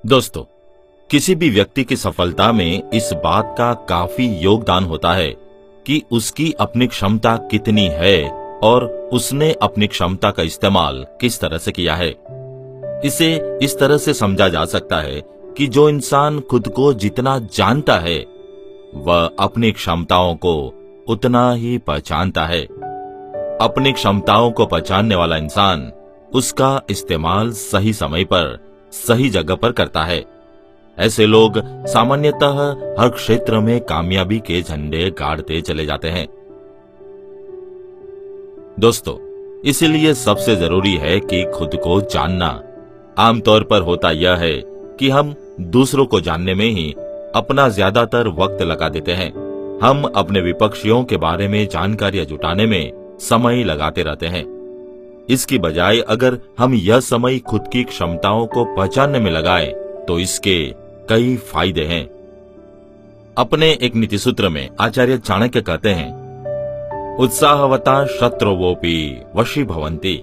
दोस्तों, किसी भी व्यक्ति की सफलता में इस बात का काफी योगदान होता है कि उसकी अपनी क्षमता कितनी है और उसने अपनी क्षमता का इस्तेमाल किस तरह से किया है। इसे इस तरह से समझा जा सकता है कि जो इंसान खुद को जितना जानता है वह अपनी क्षमताओं को उतना ही पहचानता है। अपनी क्षमताओं को पहचानने वाला इंसान उसका इस्तेमाल सही समय पर सही जगह पर करता है। ऐसे लोग सामान्यतः हर क्षेत्र में कामयाबी के झंडे गाड़ते चले जाते हैं। दोस्तों, इसीलिए सबसे जरूरी है कि खुद को जानना। आमतौर पर होता यह है कि हम दूसरों को जानने में ही अपना ज्यादातर वक्त लगा देते हैं। हम अपने विपक्षियों के बारे में जानकारियां जुटाने में समय लगाते रहते हैं। इसकी बजाय अगर हम यह समय खुद की क्षमताओं को पहचानने में लगाएं, तो इसके कई फायदे हैं। अपने एक नीति सूत्र में आचार्य चाणक्य कहते हैं, उत्साहवता शत्रुवोपि वशी भवन्ति,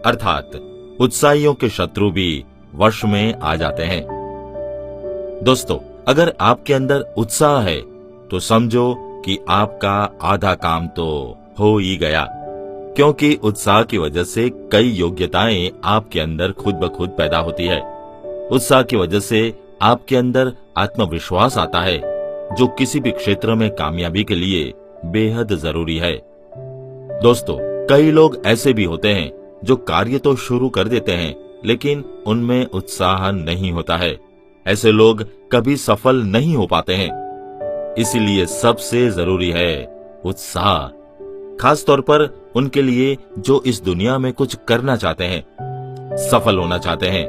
अर्थात उत्साहियों के शत्रु भी वश में आ जाते हैं। दोस्तों, अगर आपके अंदर उत्साह है तो समझो कि आपका आधा काम तो हो ही गया, क्योंकि उत्साह की वजह से कई योग्यताएं आपके अंदर खुद ब खुद पैदा होती है। उत्साह की वजह से आपके अंदर आत्मविश्वास आता है, जो किसी भी क्षेत्र में कामयाबी के लिए बेहद जरूरी है। दोस्तों, कई लोग ऐसे भी होते हैं जो कार्य तो शुरू कर देते हैं, लेकिन उनमें उत्साह नहीं होता है। ऐसे लोग कभी सफल नहीं हो पाते हैं। इसीलिए सबसे जरूरी है उत्साह, खास तौर पर उनके लिए जो इस दुनिया में कुछ करना चाहते हैं, सफल होना चाहते हैं।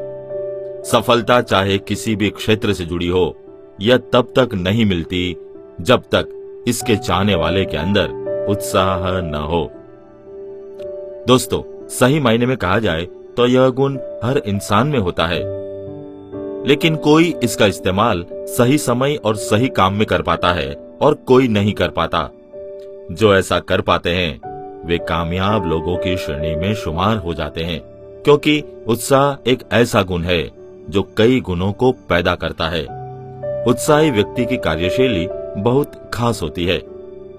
सफलता चाहे किसी भी क्षेत्र से जुड़ी हो, यह तब तक नहीं मिलती जब तक इसके चाहने वाले के अंदर उत्साह न हो। दोस्तों, सही मायने में कहा जाए तो यह गुण हर इंसान में होता है, लेकिन कोई इसका इस्तेमाल सही समय और सही काम में कर पाता है और कोई नहीं कर पाता। जो ऐसा कर पाते हैं वे कामयाब लोगों की श्रेणी में शुमार हो जाते हैं, क्योंकि उत्साह एक ऐसा गुण है जो कई गुणों को पैदा करता है। उत्साही व्यक्ति की कार्यशैली बहुत खास होती है।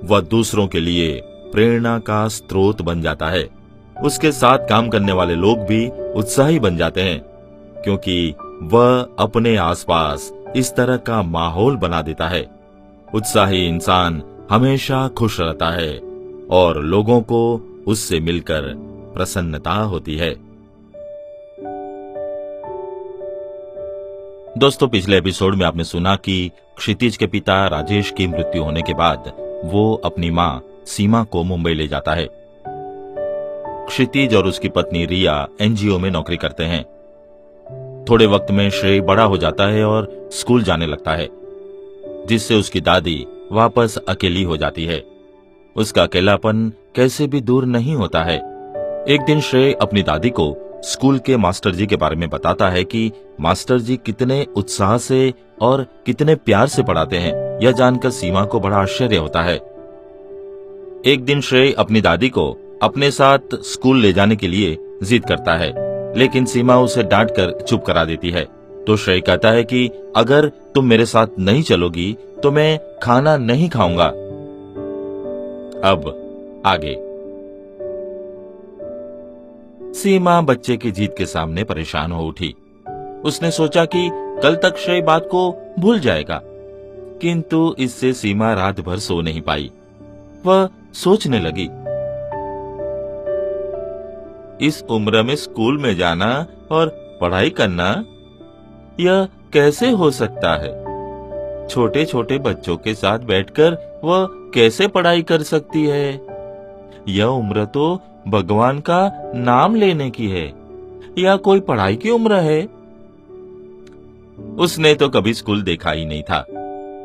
वह दूसरों के लिए प्रेरणा का स्रोत बन जाता है। उसके साथ काम करने वाले लोग भी उत्साही बन जाते हैं, क्योंकि वह अपने आसपास इस तरह का माहौल बना देता है। उत्साही इंसान हमेशा खुश रहता है और लोगों को उससे मिलकर प्रसन्नता होती है। दोस्तों, पिछले एपिसोड में आपने सुना कि क्षितिज के पिता राजेश की मृत्यु होने के बाद वो अपनी मां सीमा को मुंबई ले जाता है। क्षितिज और उसकी पत्नी रिया एनजीओ में नौकरी करते हैं। थोड़े वक्त में श्रेय बड़ा हो जाता है और स्कूल जाने लगता है, जिससे उसकी दादी वापस अकेली हो जाती है। उसका अकेलापन कैसे भी दूर नहीं होता है। एक दिन श्रेय अपनी दादी को स्कूल के मास्टर जी के बारे में बताता है कि मास्टर जी कितने उत्साह से और कितने प्यार से पढ़ाते हैं। यह जानकर सीमा को बड़ा आश्चर्य होता है। एक दिन श्रेय अपनी दादी को अपने साथ स्कूल ले जाने के लिए जिद करता है, लेकिन सीमा उसे डांटकर चुप करा देती है। तो श्रेय कहता है कि अगर तुम मेरे साथ नहीं चलोगी तो मैं खाना नहीं खाऊंगा। अब आगे। सीमा बच्चे की जीत के सामने परेशान हो उठी। उसने सोचा कि कल तक श्रेय बात को भूल जाएगा, किंतु इससे सीमा रात भर सो नहीं पाई। वह सोचने लगी, इस उम्र में स्कूल में जाना और पढ़ाई करना, यह कैसे हो सकता है? छोटे छोटे बच्चों के साथ बैठकर वह कैसे पढ़ाई कर सकती है? यह उम्र तो भगवान का नाम लेने की है, या कोई पढ़ाई की उम्र है? उसने तो कभी स्कूल देखा ही नहीं था।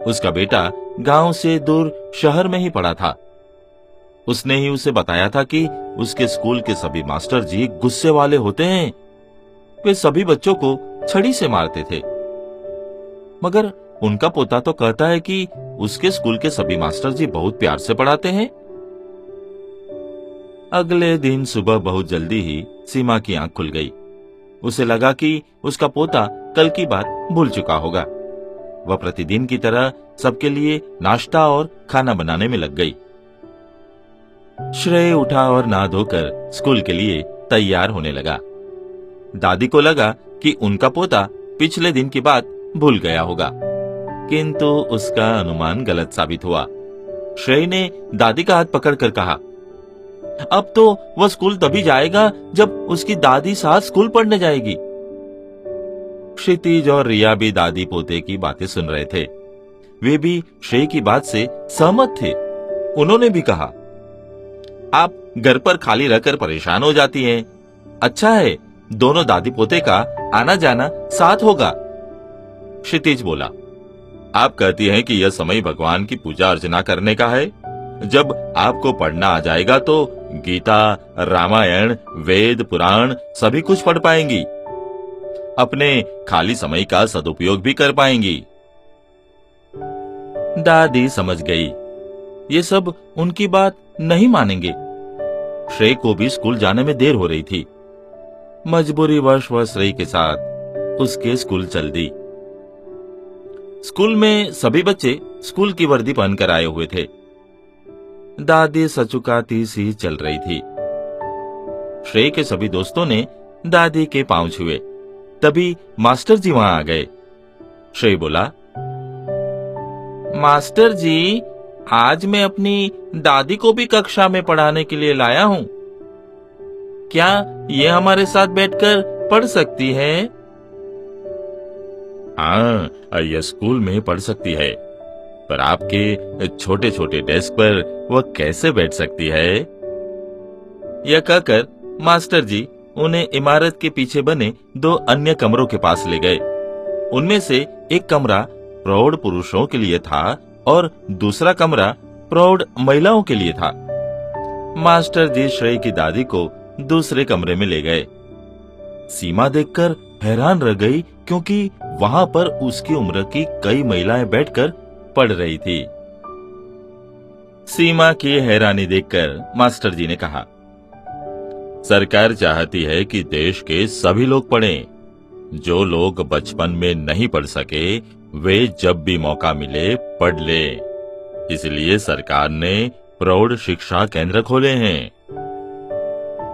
उसका बेटा गांव से दूर शहर में ही पढ़ा था। उसने ही उसे बताया था कि उसके स्कूल के सभी मास्टर जी गुस्से वाले होते हैं। वे सभी बच्चों को छड़ी से मारते थे। मगर उनका पोता तो कहता है कि उसके स्कूल के सभी मास्टर जी बहुत प्यार से पढ़ाते हैं। अगले दिन सुबह बहुत जल्दी ही सीमा की आंख खुल गई। उसे लगा कि उसका पोता कल की बात भूल चुका होगा। वह प्रतिदिन की तरह सबके लिए नाश्ता और खाना बनाने में लग गई। श्रेय उठा और नहा धोकर स्कूल के लिए तैयार होने लगा। दादी को लगा कि उनका पोता पिछले दिन की बात भूल गया होगा, किंतु उसका अनुमान गलत साबित हुआ। श्रेय ने दादी का हाथ पकड़कर कहा, अब तो वह स्कूल तभी जाएगा जब उसकी दादी साथ स्कूल पढ़ने जाएगी। क्षितिज और रिया भी दादी पोते की बातें सुन रहे थे। वे भी श्रेय की बात से सहमत थे। उन्होंने भी कहा, आप घर पर खाली रहकर परेशान हो जाती हैं। अच्छा है, दोनों दादी पोते का आना जाना साथ होगा। क्षितिज बोला, आप कहती हैं कि यह समय भगवान की पूजा अर्चना करने का है। जब आपको पढ़ना आ जाएगा तो गीता, रामायण, वेद, पुराण सभी कुछ पढ़ पाएंगी। अपने खाली समय का सदुपयोग भी कर पाएंगी। दादी समझ गई, ये सब उनकी बात नहीं मानेंगे। श्रेय को भी स्कूल जाने में देर हो रही थी। मजबूरीवश वह श्रेय के साथ उसके स्कूल चल दी। स्कूल में सभी बच्चे स्कूल की वर्दी पहनकर आए हुए थे। दादी सचुकाती सी चल रही थी। श्रेय के सभी दोस्तों ने दादी के पांव छुए। तभी मास्टर जी वहां आ गए। श्रेय बोला, मास्टर जी, आज मैं अपनी दादी को भी कक्षा में पढ़ाने के लिए लाया हूं। क्या ये हमारे साथ बैठकर पढ़ सकती है? हाँ, यह स्कूल में पढ़ सकती है, पर आपके छोटे छोटे डेस्क पर वह कैसे बैठ सकती है? यह कहकर मास्टर जी उन्हें इमारत के पीछे बने 2 अन्य कमरों के पास ले गए। उनमें से एक कमरा प्रौढ़ पुरुषों के लिए था और दूसरा कमरा प्रौढ़ महिलाओं के लिए था। मास्टर जी श्रेय की दादी को दूसरे कमरे में ले गए। सीमा देखकर हैरान रह गई, क्योंकि वहां पर उसकी उम्र की कई महिलाएं बैठकर पढ़ रही थी। सीमा की हैरानी देखकर मास्टर जी ने कहा, सरकार चाहती है कि देश के सभी लोग पढ़ें। जो लोग बचपन में नहीं पढ़ सके वे जब भी मौका मिले पढ़ ले। इसलिए सरकार ने प्रौढ़ शिक्षा केंद्र खोले हैं।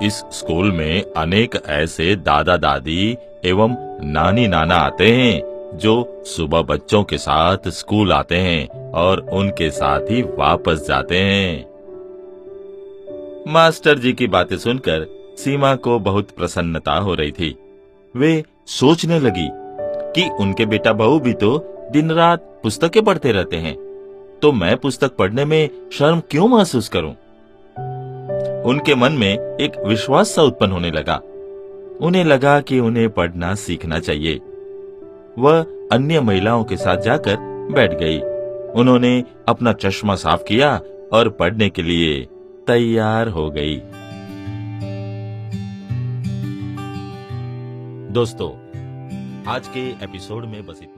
इस स्कूल में अनेक ऐसे दादा दादी एवं नानी नाना आते हैं जो सुबह बच्चों के साथ स्कूल आते हैं और उनके साथ ही वापस जाते हैं। मास्टर जी की बातें सुनकर सीमा को बहुत प्रसन्नता हो रही थी। वे सोचने लगी कि उनके बेटा बहू भी तो दिन रात पुस्तकें पढ़ते रहते हैं, तो मैं पुस्तक पढ़ने में शर्म क्यों महसूस करूं? उनके मन में एक विश्वास सा उत्पन्न होने लगा। उन्हें लगा कि उन्हें पढ़ना सीखना चाहिए। वह अन्य महिलाओं के साथ जाकर बैठ गई। उन्होंने अपना चश्मा साफ किया और पढ़ने के लिए तैयार हो गई। दोस्तों, आज के एपिसोड में बस इतना।